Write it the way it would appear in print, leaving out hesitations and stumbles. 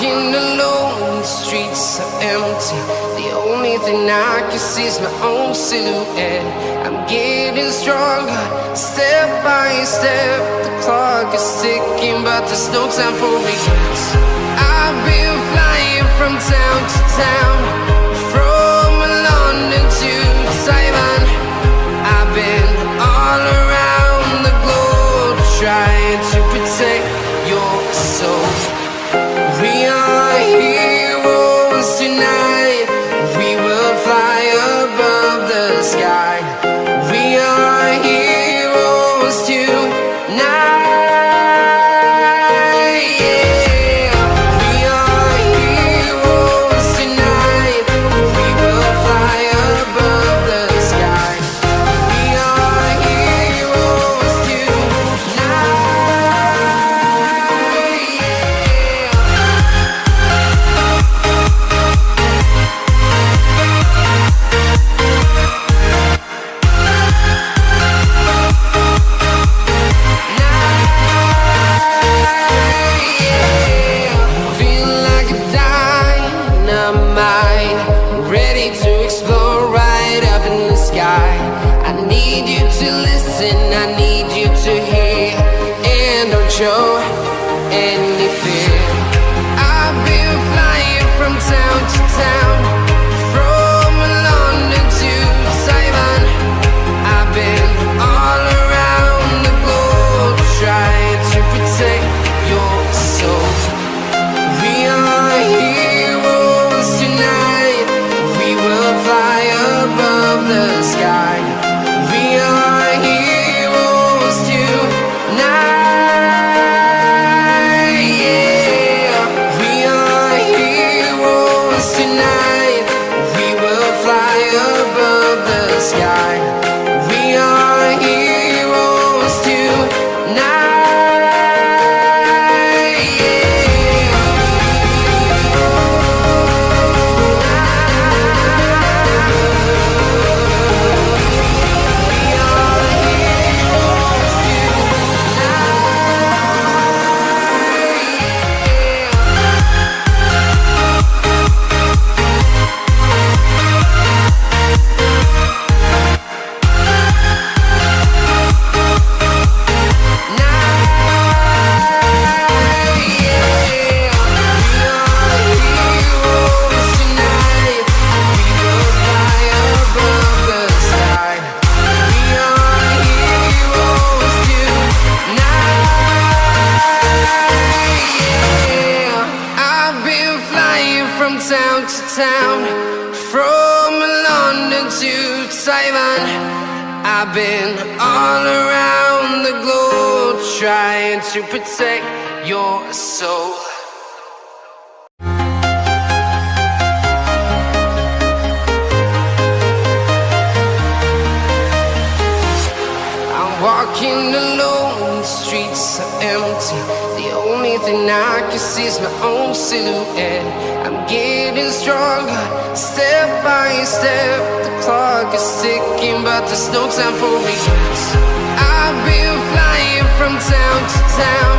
walking alone, the streets are empty. The only thing I can see is my own silhouette. I'm getting stronger, step by step. The clock is ticking, but there's no time for regrets. I've been flying from town to town, from London to Taiwan. I've been all around the globe, trying to protect your soul. We are heroes tonight. We will fly above the sky. We are heroes tonight. Yeah. We are heroes tonight. We will fly above the sky. We are heroes tonight. I need you to hear and don't show any fear. I've been flying from town to town, from London to Taiwan. I've been all around the globe, trying to protect your soul. We are heroes tonight. We will fly above the sky. We are heroes tonight. Yeah. We are heroes tonight. We will fly above the sky. We are heroes tonight. From town to town, from London to Taiwan. I've been all around the globe, trying to protect your soul. I'm walking alone, the streets are empty. The only thing I can see is my own silhouette. I'm getting stronger, step by step. The clock is ticking, but there's no time for regrets. I've been flying from town to town,